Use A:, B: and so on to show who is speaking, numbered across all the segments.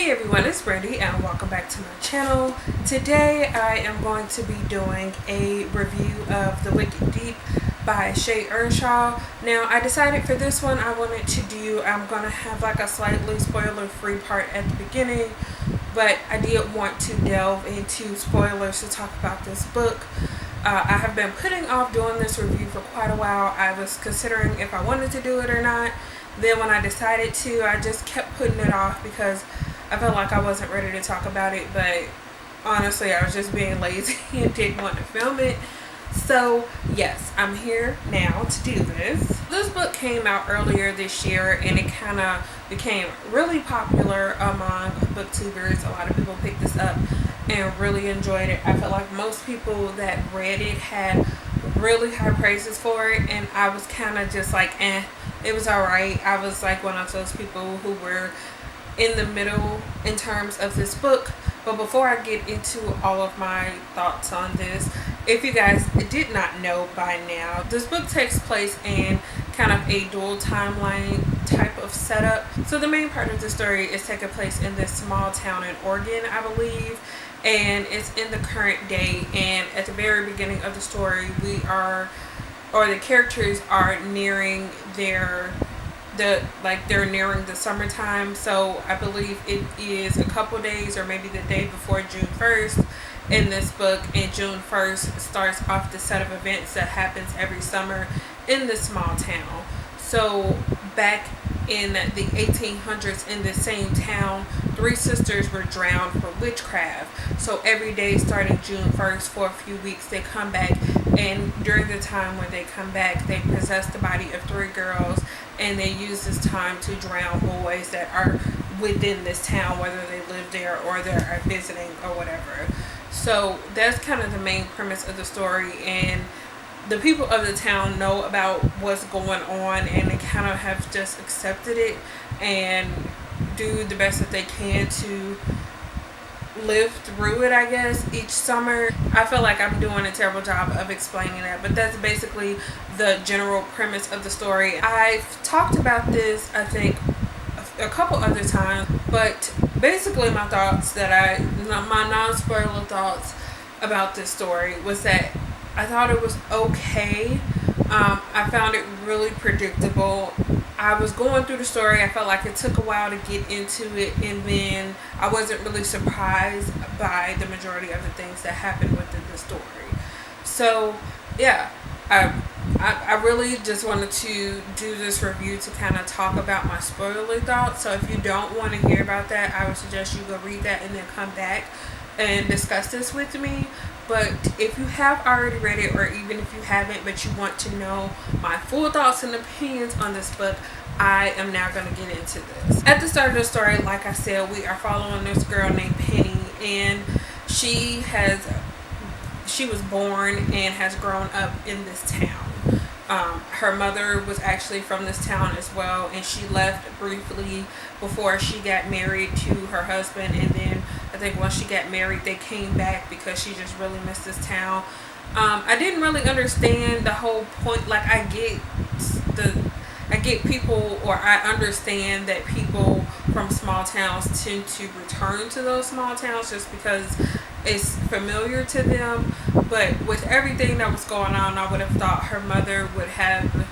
A: Hey everyone, it's Brandy and welcome back to my channel. Today I am going to be doing a review of The Wicked Deep by Shea Ernshaw. Now I decided for this one I'm going to have like a slightly spoiler free part at the beginning, but I did want to delve into spoilers to talk about this book. I have been putting off doing this review for quite a while. I was considering if I wanted to do it or not. Then when I decided to, I just kept putting it off because I felt like I wasn't ready to talk about it, but honestly I was just being lazy and didn't want to film it. So yes, I'm here now to do this. This book came out earlier this year and it kind of became really popular among booktubers. A lot of people picked this up and really enjoyed it. I felt like most people that read it had really high praises for it, and I was kind of just like, it was alright. I was like one of those people who were in the middle in terms of this book. But before I get into all of my thoughts on this, if you guys did not know by now, this book takes place in kind of a dual timeline type of setup. So the main part of the story is taking place in this small town in Oregon, I believe, and it's in the current day. And at the very beginning of the story, the characters are nearing they're nearing the summertime. So I believe it is a couple days or maybe the day before June 1st in this book, and June 1st starts off the set of events that happens every summer in this small town. So back in the 1800s in the same town, 3 sisters were drowned for witchcraft. So every day starting June 1st for a few weeks they come back, and during the time when they come back they possess the body of 3 girls, and they use this time to drown boys that are within this town, whether they live there or they are visiting or whatever. So that's kind of the main premise of the story, and the people of the town know about what's going on and they kind of have just accepted it and do the best that they can to live through it, I guess, each summer. I feel like I'm doing a terrible job of explaining that, but that's basically the general premise of the story. I've talked about this, I think, a couple other times, but basically my non-spoiler thoughts about this story was that I thought it was okay. I found it really predictable. I was going through the story. I felt like it took a while to get into it, and then I wasn't really surprised by the majority of the things that happened within the story. So yeah, I really just wanted to do this review to kind of talk about my spoiler thoughts. So if you don't want to hear about that, I would suggest you go read that and then come back and discuss this with me. But if you have already read it, or even if you haven't but you want to know my full thoughts and opinions on this book, I am now going to get into this. At the start of the story, like I said, we are following this girl named Penny, and she was born and has grown up in this town. Her mother was actually from this town as well, and she left briefly before she got married to her husband, and then I think once she got married they came back because she just really missed this town. I didn't really understand the whole point. Like I get people, or I understand that people from small towns tend to return to those small towns just because it's familiar to them. But with everything that was going on, I would have thought her mother would have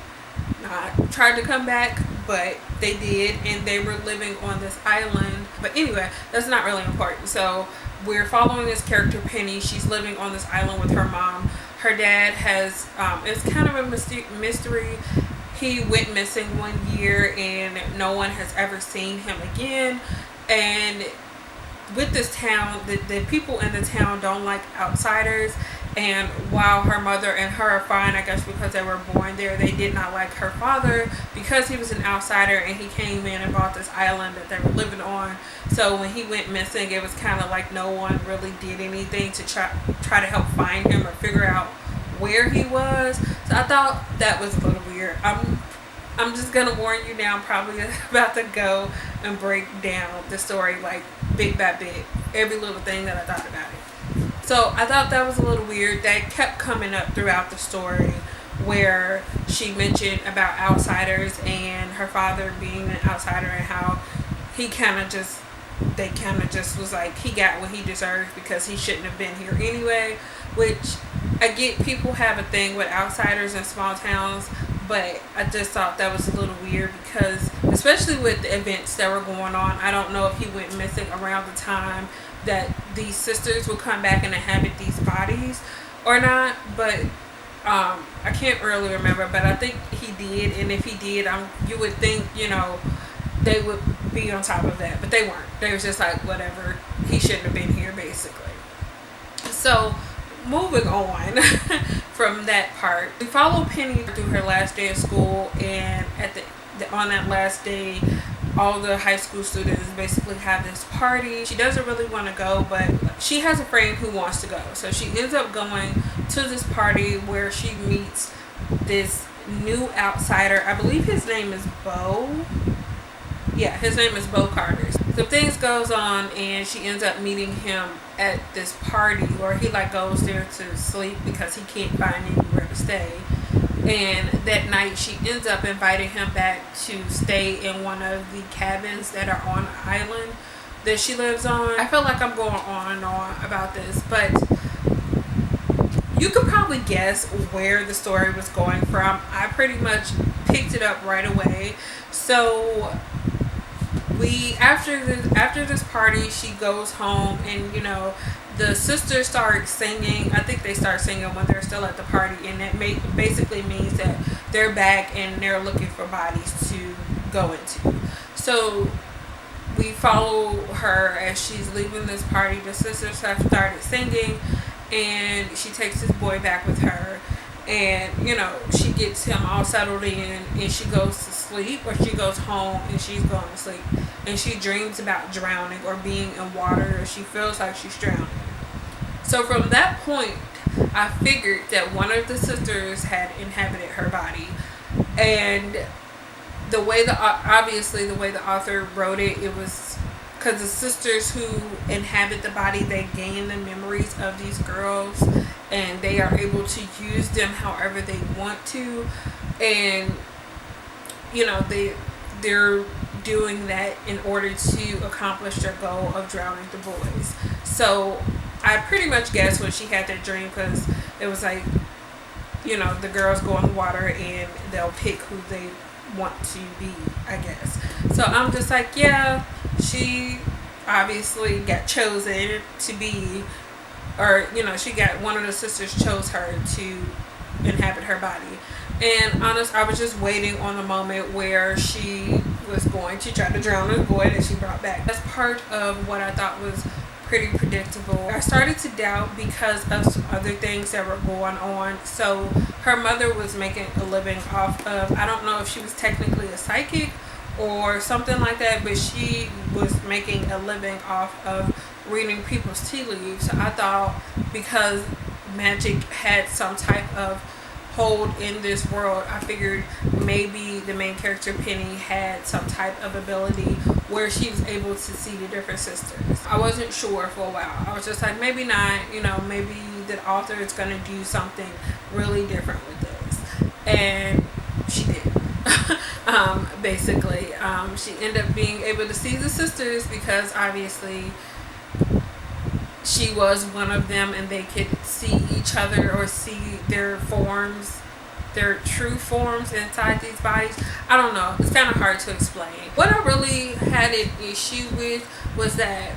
A: not tried to come back, but they did, and they were living on this island. But anyway, that's not really important. So we're following this character Penny. She's living on this island with her mom. Her dad has it's kind of a mystery. He went missing one year and no one has ever seen him again. And with this town, the people in the town don't like outsiders, and while her mother and her are fine, I guess because they were born there, they did not like her father because he was an outsider and he came in and bought this island that they were living on. So when he went missing, it was kind of like no one really did anything to try to help find him or figure out where he was. So I thought that was a little weird. I'm just gonna warn you now, I'm probably about to go and break down the story like bit by bit, every little thing that I thought about it. So I thought that was a little weird. That kept coming up throughout the story, where she mentioned about outsiders and her father being an outsider and how he kind of just they kind of just was like, he got what he deserved because he shouldn't have been here anyway. Which I get, people have a thing with outsiders in small towns, but I just thought that was a little weird because, especially with the events that were going on, I don't know if he went missing around the time that these sisters would come back and inhabit these bodies or not, but I can't really remember, but I think he did, and if he did, you would think, they would be on top of that, but they weren't. They was just like, whatever, he shouldn't have been here, basically. So, moving on from that part, we follow Penny through her last day of school, and on that last day, all the high school students basically have this party. She doesn't really want to go, but she has a friend who wants to go. So she ends up going to this party where she meets this new outsider. I believe his name is Bo. Yeah, his name is Bo Carter. So things goes on, and she ends up meeting him at this party where he goes there to sleep because he can't find anywhere to stay. And that night, she ends up inviting him back to stay in one of the cabins that are on the island that she lives on. I feel like I'm going on and on about this, but you could probably guess where the story was going from. I pretty much picked it up right away. So after this party, she goes home, and the sisters start singing. I think they start singing when they're still at the party, and that basically means that they're back and they're looking for bodies to go into. So we follow her as she's leaving this party. The sisters have started singing, and she takes this boy back with her, and she gets him all settled in, and she goes to sleep, or she goes home and she's going to sleep, and she dreams about drowning or being in water, or she feels like she's drowning. So from that point, I figured that one of the sisters had inhabited her body, and the way the author wrote it, it was because the sisters who inhabit the body, they gain the memories of these girls, and they are able to use them however they want to, and they're doing that in order to accomplish their goal of drowning the boys. So I pretty much guessed when she had that dream, because it was like, the girls go in the water and they'll pick who they want to be, I guess. So I'm just like, yeah, she obviously got chosen to be, or she got, one of the sisters chose her to inhabit her body. And honestly, I was just waiting on the moment where she was going to try to drown the boy that she brought back. That's part of what I thought was pretty predictable. I started to doubt because of some other things that were going on. So her mother was making a living off of, I don't know if she was technically a psychic or something like that, but she was making a living off of reading people's tea leaves. So I thought because magic had some type of hold in this world, I figured maybe the main character Penny had some type of ability where she was able to see the different sisters. I wasn't sure for a while. I was just like, maybe not, maybe the author is going to do something really different with this. And she did. Basically, she ended up being able to see the sisters because obviously she was one of them, and they could see each other or see their forms, their true forms inside these bodies. I don't know. It's kind of hard to explain. What I really had an issue with was that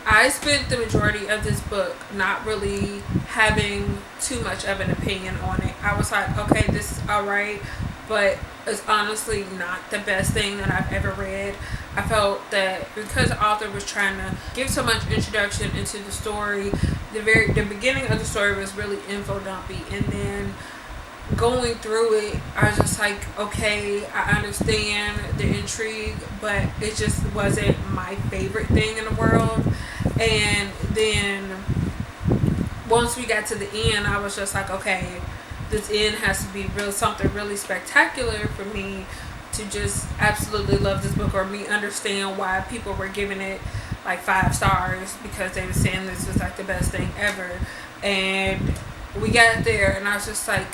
A: I spent the majority of this book not really having too much of an opinion on it. I was like, okay, this is alright, but it's honestly not the best thing that I've ever read. I felt that because the author was trying to give so much introduction into the story, the beginning of the story was really info dumpy, and then going through it, I was just like, okay, I understand the intrigue, but it just wasn't my favorite thing in the world. And then once we got to the end, I was just like, okay, this end has to be something really spectacular for me to just absolutely love this book, or me understand why people were giving it like 5 stars, because they were saying this was like the best thing ever. And we got there, and I was just like,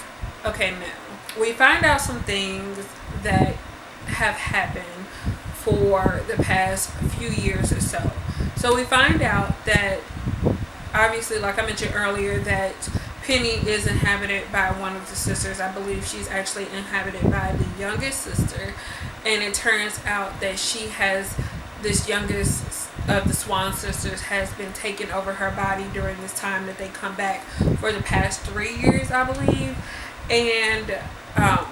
A: okay, now we find out some things that have happened for the past few years or so. So we find out that, obviously, like I mentioned earlier, that Penny is inhabited by one of the sisters. I believe she's actually inhabited by the youngest sister. And it turns out that she has, this youngest of the Swan sisters has been taking over her body during this time that they come back for the past 3 years, I believe. And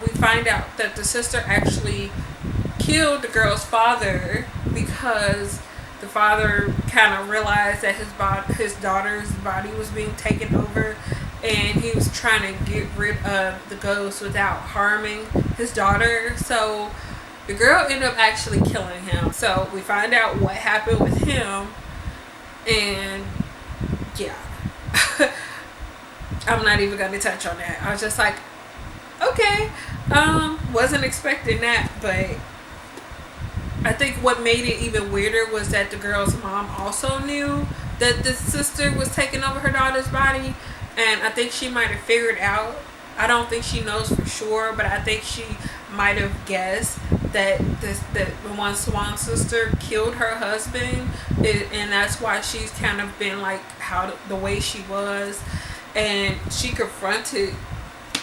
A: we find out that the sister actually killed the girl's father because the father kind of realized that his daughter's body was being taken over, and he was trying to get rid of the ghost without harming his daughter. So the girl ended up actually killing him. So we find out what happened with him, and yeah. I'm not even going to touch on that. I was just like, okay, wasn't expecting that. But I think what made it even weirder was that the girl's mom also knew that the sister was taking over her daughter's body, and I think she might have figured out. I don't think she knows for sure, but I think she might have guessed that the one Swan sister killed her husband, and that's why she's kind of been like the way she was, and she confronted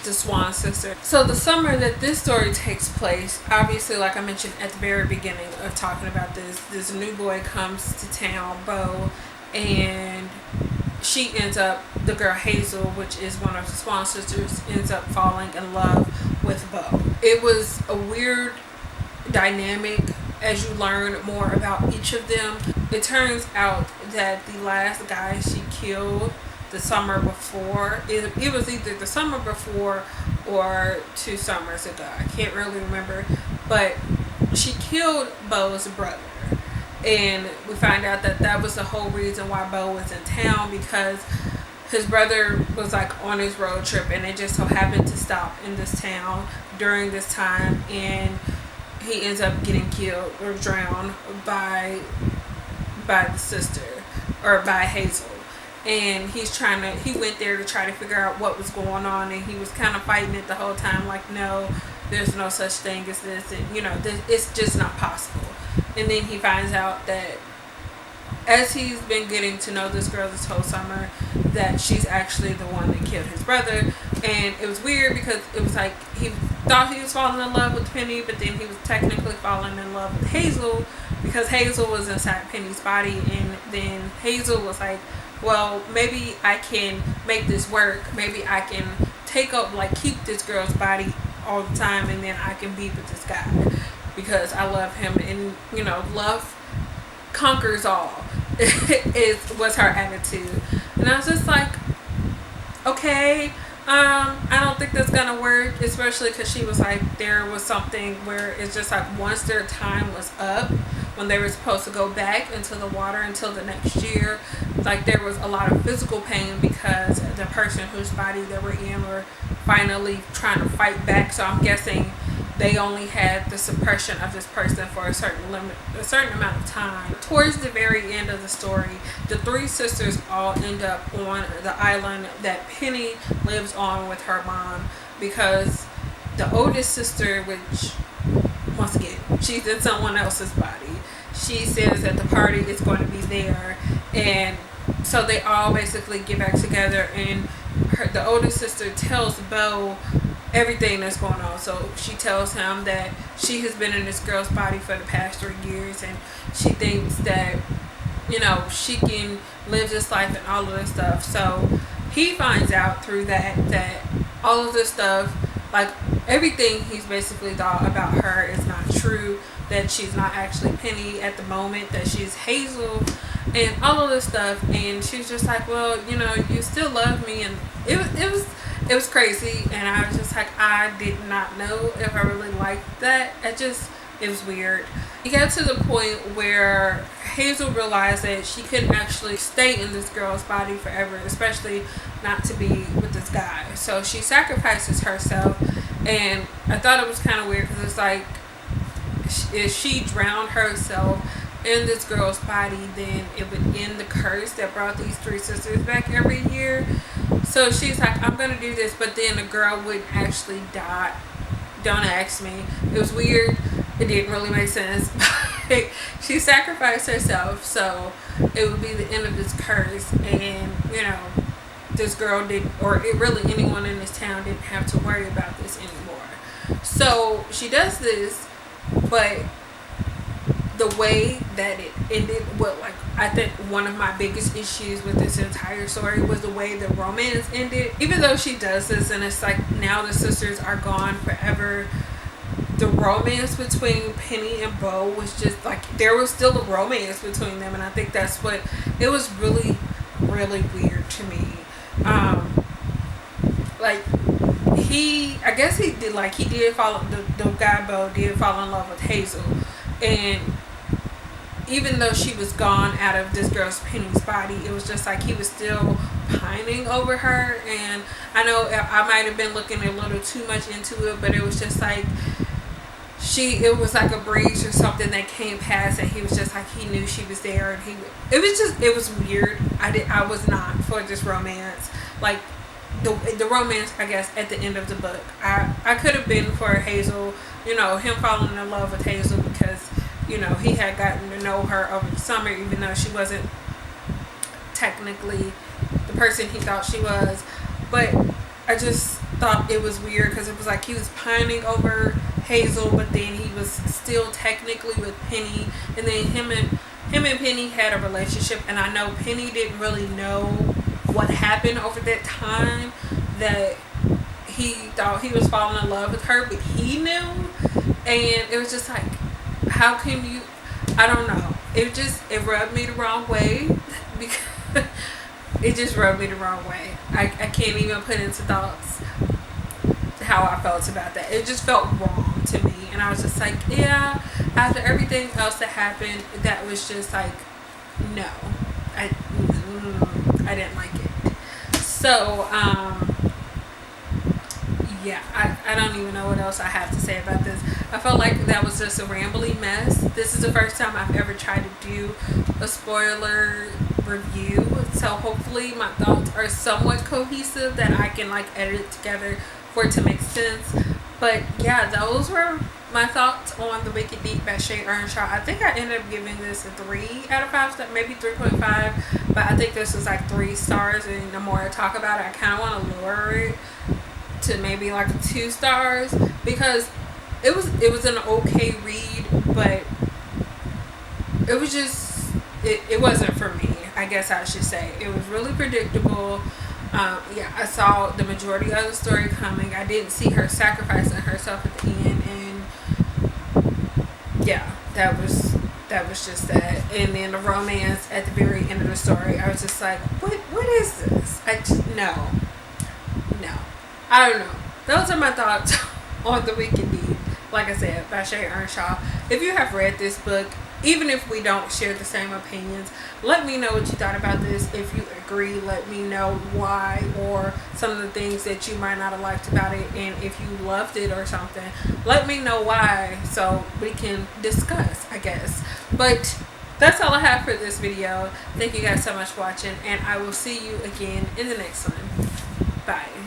A: the Swan sister. So the summer that this story takes place, obviously, like I mentioned at the very beginning of talking about this new boy comes to town, Bo, and she ends up, the girl Hazel, which is one of the Swan sisters, ends up falling in love with Bo. It was a weird dynamic as you learn more about each of them. It turns out that the last guy she killed the summer before, it was either the summer before or 2 summers ago, I can't really remember, but she killed Bo's brother. And we find out that that was the whole reason why Bo was in town, because his brother was like on his road trip, and it just so happened to stop in this town during this time, and he ends up getting killed or drowned by the sister, or by Hazel. And he went there to try to figure out what was going on, and he was kind of fighting it the whole time, like, no, there's no such thing as this, and it's just not possible. And then he finds out that as he's been getting to know this girl this whole summer, that she's actually the one that killed his brother. And it was weird because it was like he thought he was falling in love with Penny, but then he was technically falling in love with Hazel because Hazel was inside Penny's body. And then Hazel was like, well, maybe I can make this work. Maybe I can keep this girl's body all the time, and then I can be with this guy because I love him, and love conquers all was her attitude. And I was just like, okay, I don't think that's gonna work, especially because she was like, there was something where it's just like once their time was up, when they were supposed to go back into the water until the next year, like there was a lot of physical pain because the person whose body they were in were finally trying to fight back. So I'm guessing they only had the suppression of this person for a certain amount of time. Towards the very end of the story, the 3 sisters all end up on the island that Penny lives on with her mom, because the oldest sister, which once again, she's in someone else's body, she says that the party is going to be there, and so they all basically get back together, and the oldest sister tells Bo everything that's going on. So she tells him that she has been in this girl's body for the past 3 years, and she thinks that she can live this life and all of this stuff. So he finds out through that all of this stuff, like everything he's basically thought about her is not true, that she's not actually Penny at the moment, that she's Hazel, and all of this stuff. And she's just like, well, you still love me. And it was crazy, and I was just like, I did not know if I really liked that. It was weird. It got to the point where Hazel realized that she couldn't actually stay in this girl's body forever, especially not to be with this guy. So she sacrifices herself, and I thought it was kind of weird because it's like, if she drowned herself in this girl's body, then it would end the curse that brought these 3 sisters back every year. So she's like, I'm gonna do this, but then the girl wouldn't actually die. Don't ask me. It was weird. It didn't really make sense. like she sacrificed herself so it would be the end of this curse, and you know, this girl did, or it really anyone in this town didn't have to worry about this anymore. So she does this, but the way that it ended, well, like I think one of my biggest issues with this entire story was the way the romance ended. Even though she does this and it's like now the sisters are gone forever, the romance between Penny and Bo was just like, there was still a romance between them, and I think that's what it was really, really weird to me. Like I guess he did fall, the guy Bo did fall in love with Hazel, and even though she was gone out of this girl's Penny's body, it was just like he was still pining over her. And I know I might have been looking a little too much into it, but it was just like it was like a breeze or something that came past, and he was just like, he knew she was there, and it was weird. I was not for this romance, like the romance, I guess, at the end of the book. I could have been for Hazel, you know, him falling in love with Hazel because, you know, he had gotten to know her over the summer, even though she wasn't technically the person he thought she was. But I just thought it was weird because it was like he was pining over Hazel, but then he was still technically with Penny, and then him and Penny had a relationship, and I know Penny didn't really know what happened over that time, that he thought he was falling in love with her, but he knew. And it was just like, how can you, I don't know, it rubbed me the wrong way because it just rubbed me the wrong way. I can't even put into thoughts how I felt about that. It just felt wrong to me, and I was just like, yeah, after everything else that happened, that was just like, no, I didn't like it. So yeah, I don't even know what else I have to say about this. I felt like that was just a rambly mess. This is the first time I've ever tried to do a spoiler review, so hopefully my thoughts are somewhat cohesive, that I can like edit it together for it to make sense. But yeah, those were my thoughts on The Wicked Deep by Shea Ernshaw. I think I ended up giving this a 3 out of 5, maybe 3.5, but I think this was like 3 stars, and the more I talk about it, I kind of want to lower it to maybe like 2 stars, because it was an okay read, but it was just, it wasn't for me, I guess I should say. It was really predictable. Yeah, I saw the majority of the story coming. I didn't see her sacrificing herself at the end, and yeah, that was just that. And then the romance at the very end of the story, I was just like, what is this? No, I don't know. Those are my thoughts on The Wicked Deep, like I said, by Shea Ernshaw. If you have read this book, even if we don't share the same opinions, let me know what you thought about this. If you agree, let me know why, or some of the things that you might not have liked about it. And if you loved it or something, let me know why, so we can discuss, I guess. But that's all I have for this video. Thank you guys so much for watching, and I will see you again in the next one. Bye.